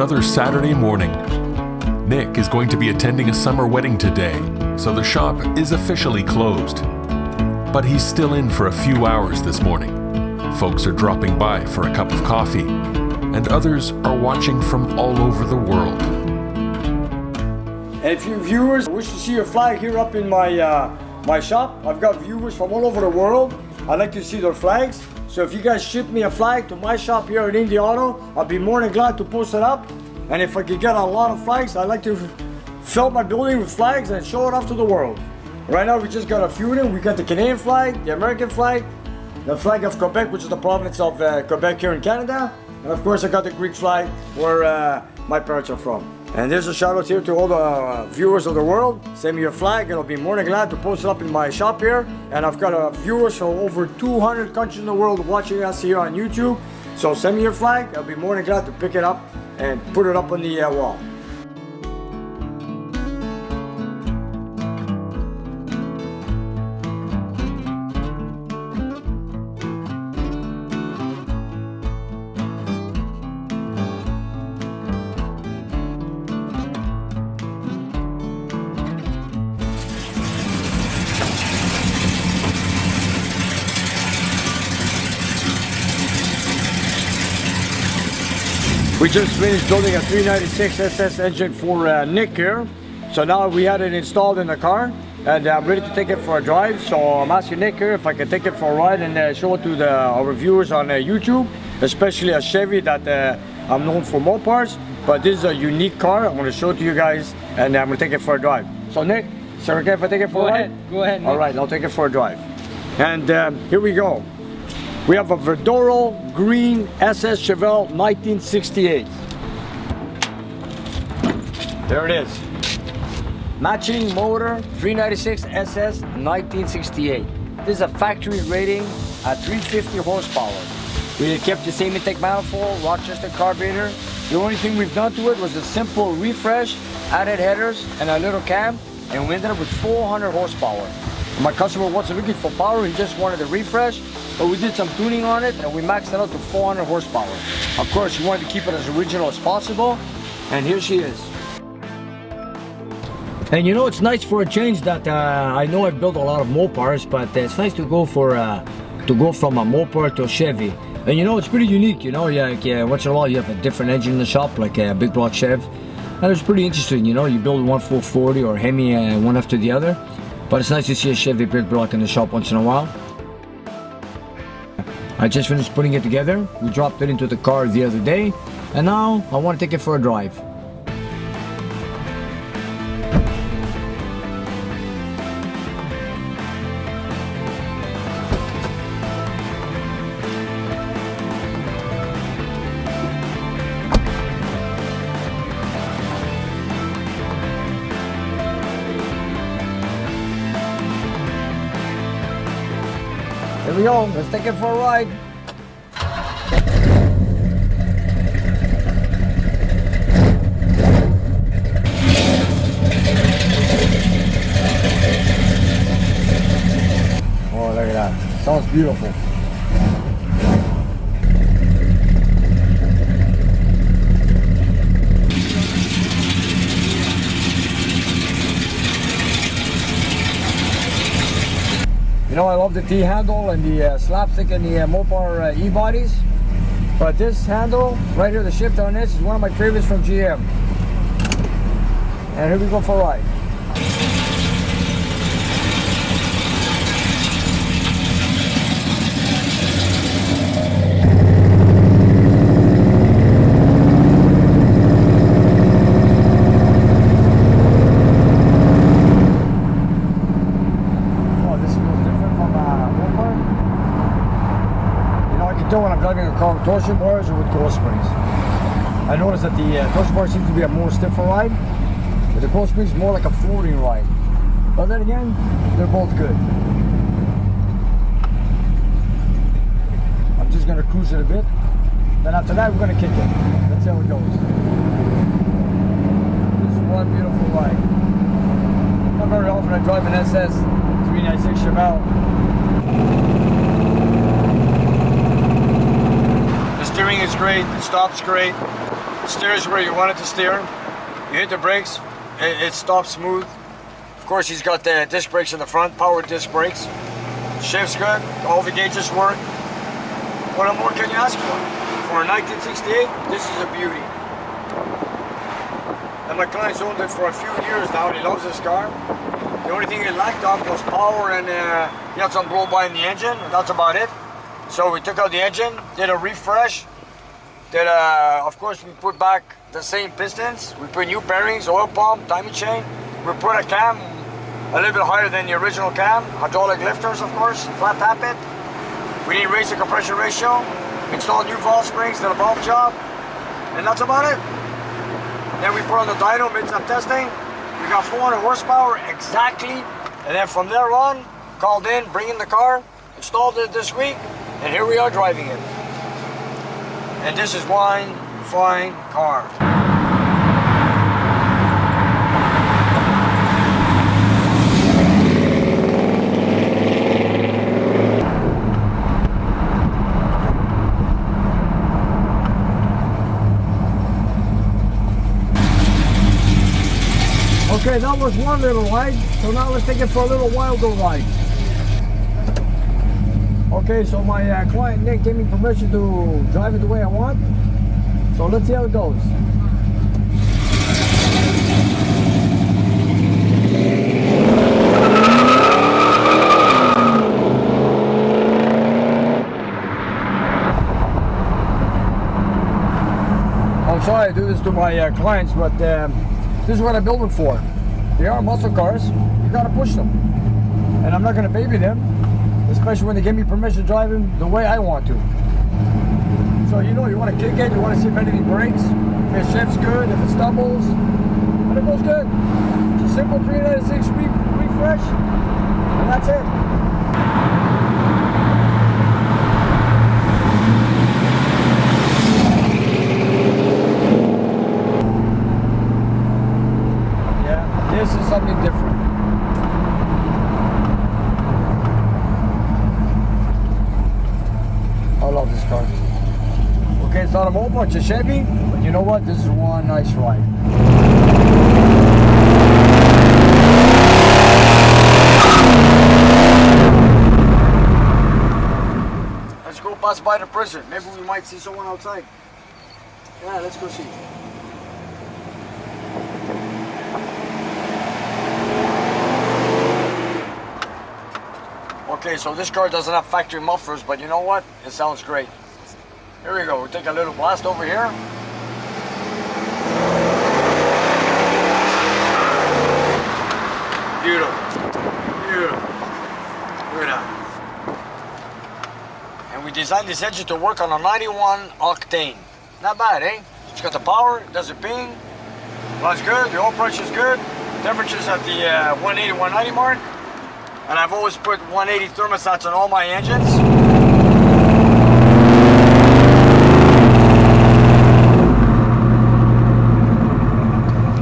another Saturday morning. Nick is going to be attending a summer wedding today, so the shop is officially closed. But he's still in for a few hours this morning. Folks are dropping by for a cup of coffee, and others are watching from all over the world. And if you viewers wish to see your flag here up in my shop, I've got viewers from all over the world. I'd like to see their flags. So if you guys ship me a flag to my shop here at Indy Auto, I'll be more than glad to post it up. And if I could get a lot of flags, I'd like to fill my building with flags and show it off to the world. Right now we just got a few of them. We got the Canadian flag, the American flag, the flag of Quebec, which is the province of Quebec here in Canada. And of course I got the Greek flag where my parents are from. And there's a shout out here to all the viewers of the world. Send me your flag and I'll be more than glad to post it up in my shop here. And I've got viewers from over 200 countries in the world watching us here on YouTube. So send me your flag, I'll be more than glad to pick it up and put it up on the wall. We just finished building a 396 SS engine for Nick here. So now we had it installed in the car and I'm ready to take it for a drive. So I'm asking Nick here if I can take it for a ride and show it to our viewers on YouTube, especially a Chevy that I'm known for Mopars. But this is a unique car. I'm going to show it to you guys and I'm going to take it for a drive. So Nick, is it okay if I take it for a ride? Go ahead, Nick. All right, I'll take it for a drive. And here we go. We have a Verdoro green SS Chevelle 1968. There it is. Matching motor 396 SS 1968. This is a factory rating at 350 horsepower. We kept the same intake manifold, Rochester carburetor. The only thing we've done to it was a simple refresh, added headers and a little cam, and we ended up with 400 horsepower. My customer wasn't looking for power, he just wanted a refresh, but we did some tuning on it and we maxed it out to 400 horsepower. Of course, we wanted to keep it as original as possible, and here she is. And you know, it's nice for a change that I know I've built a lot of Mopars, but it's nice to go from a Mopar to a Chevy. And you know, it's pretty unique, you know, once in a while you have a different engine in the shop, like a big block Chev. And it's pretty interesting, you know, you build one 440 or Hemi one after the other. But it's nice to see a Chevy big block in the shop once in a while. I just finished putting it together. We dropped it into the car the other day. And now I want to take it for a drive. Here we go, let's take it for a ride. Oh, look at that. Sounds beautiful. You know, I love the T-handle and the slapstick and the Mopar E-bodies. But this handle, right here, the shift on this, is one of my favorites from GM. And here we go for a ride. When I'm driving a car with torsion bars or with coil springs. I noticed that the torsion bar seems to be a more stiffer ride, but the coil springs is more like a floating ride. But then again, they're both good. I'm just going to cruise it a bit. Then after that, we're going to kick it. That's how it goes. This is one beautiful ride. Not very often I drive an SS 396 Chevelle. The steering is great, the stop's great. Steers where you want it to steer. You hit the brakes, it stops smooth. Of course, he's got the disc brakes in the front, power disc brakes. Shift's good, all the gauges work. What more can you ask for? For a 1968, this is a beauty. And my client's owned it for a few years now, and he loves this car. The only thing he lacked on was power, and he had some blow-by in the engine, and that's about it. So we took out the engine, did a refresh, of course we put back the same pistons, we put new bearings, oil pump, timing chain, we put a cam a little bit higher than the original cam, hydraulic lifters of course, flat tap it. We didn't raise the compression ratio, installed new valve springs, did a valve job, and that's about it. Then we put on the dyno, made some testing, we got 400 horsepower exactly, and then from there on, called in, bring in the car, installed it this week, and here we are driving it. And this is one fine car. Okay, that was one little ride, so now let's take it for a little wilder ride. Okay, so my client Nick gave me permission to drive it the way I want, so let's see how it goes. I'm sorry I do this to my clients, but this is what I build them for. They are muscle cars, you gotta push them. And I'm not gonna baby them, especially when they give me permission to drive them the way I want to. So you know, you wanna kick it, you wanna see if anything breaks, if it shifts good, if it stumbles, and it goes good. It's a simple 396 refresh, and that's it. This is something different. I love this car. Okay, it's not a mobile, it's a Chevy, but you know what? This is one nice ride. Let's go pass by the prison. Maybe we might see someone outside. Yeah, let's go see. Okay, so this car doesn't have factory mufflers, but you know what? It sounds great. Here we go. We'll take a little blast over here. Beautiful. Beautiful. Look at that. And we designed this engine to work on a 91 octane. Not bad, eh? It's got the power, it does the ping. Runs good, the oil pressure's good. Temperature's at the 180, 190 mark. And I've always put 180 thermostats on all my engines.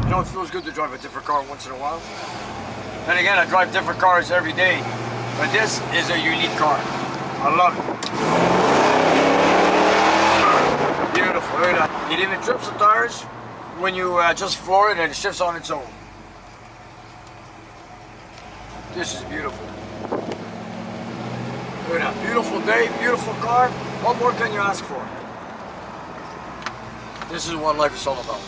You know, it feels good to drive a different car once in a while. Then again, I drive different cars every day. But this is a unique car. I love it. Beautiful, look at that. It even trips the tires when you just floor it and it shifts on its own. This is beautiful. Look at that. Beautiful day, beautiful car. What more can you ask for? This is what life is all about.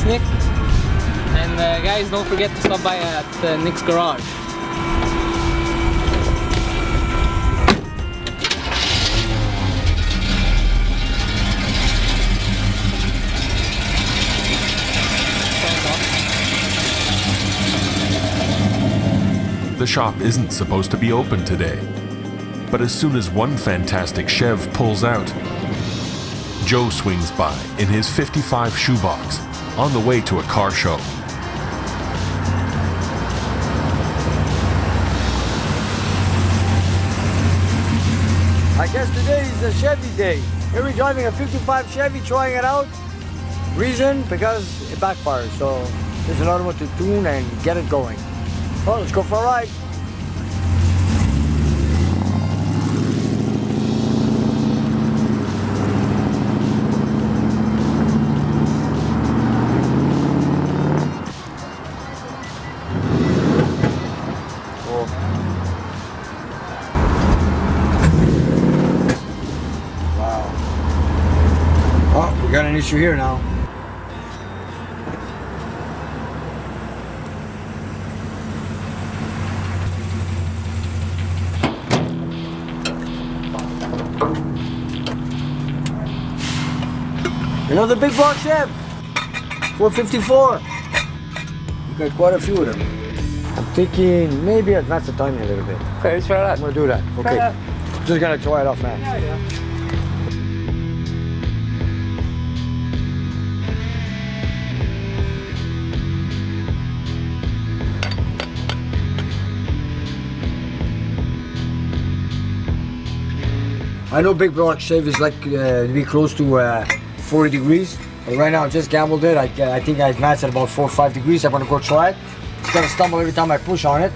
Nick, and guys, don't forget to stop by at Nick's garage. The shop isn't supposed to be open today, but as soon as one fantastic Chev pulls out, Joe swings by in his 55 shoebox on the way to a car show. I guess a Chevy day. Here we're driving a 55 Chevy, trying it out. Reason, because it backfires. So there's another one to tune and get it going. So let's go for a ride. Got an issue here now. Another big block Chev, 454. You got quite a few of them. I'm thinking maybe advance the timing a little bit. Okay, let's try that. I'm gonna do that. Okay. that. Just gonna try it off, man. Yeah. I know big block shave is like to be close to 40 degrees. But right now I just gambled it. I think I advanced at about 4 or 5 degrees. I'm gonna go try it. It's gonna stumble every time I push on it.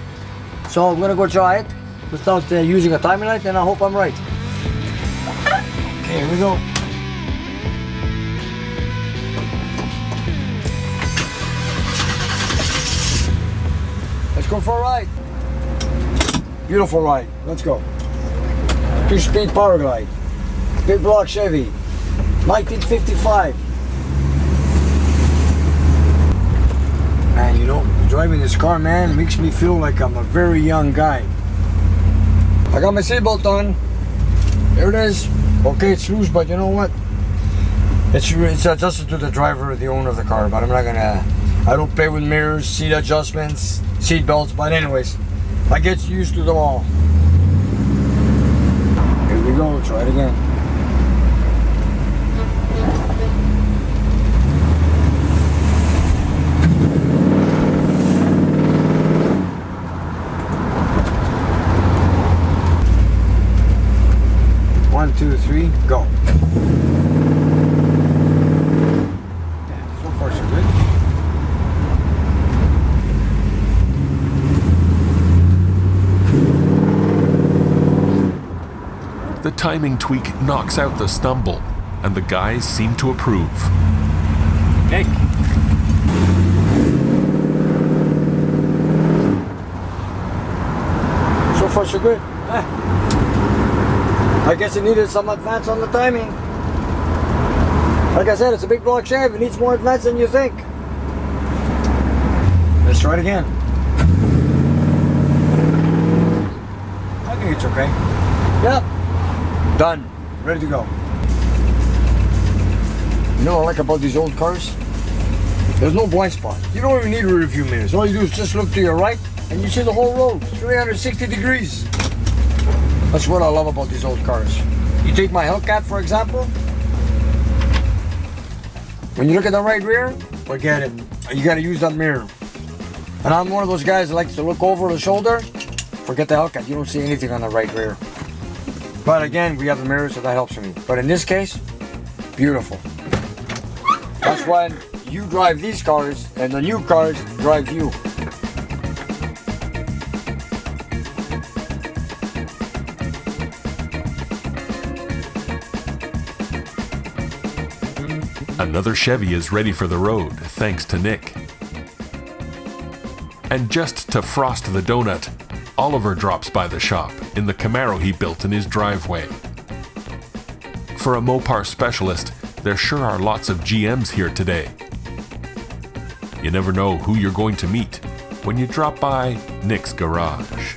So I'm gonna go try it without using a timing light, and I hope I'm right. Okay, here we go. Let's go for a ride. Beautiful ride. Let's go. 2-speed power glide, big block Chevy, 1955. Man, you know, driving this car, man, makes me feel like I'm a very young guy. I got my seatbelt on. There it is. Okay, it's loose, but you know what? It's adjusted to the driver or the owner of the car, but I'm not gonna. I don't play with mirrors, seat adjustments, seat belts. But anyways, I get used to them all. Here we go, try it again. One, two, three, go. Yeah, so far so good. The timing tweak knocks out the stumble, and the guys seem to approve. Nick. So far so good. I guess it needed some advance on the timing. Like I said, it's a big block Chevy. It needs more advance than you think. Let's try it again. I think it's okay. Yep. Done. Ready to go. You know what I like about these old cars? There's no blind spot. You don't even need rear view mirrors. All you do is just look to your right and you see the whole road, 360 degrees. That's what I love about these old cars. You take my Hellcat, for example. When you look at the right rear, forget it. You gotta use that mirror. And I'm one of those guys that likes to look over the shoulder. Forget the Hellcat, you don't see anything on the right rear. But again, we have the mirror, so that helps me. But in this case, beautiful. That's when you drive these cars and the new cars drive you. Another Chevy is ready for the road, thanks to Nick. And just to frost the donut, Oliver drops by the shop in the Camaro he built in his driveway. For a Mopar specialist, there sure are lots of GMs here today. You never know who you're going to meet when you drop by Nick's garage.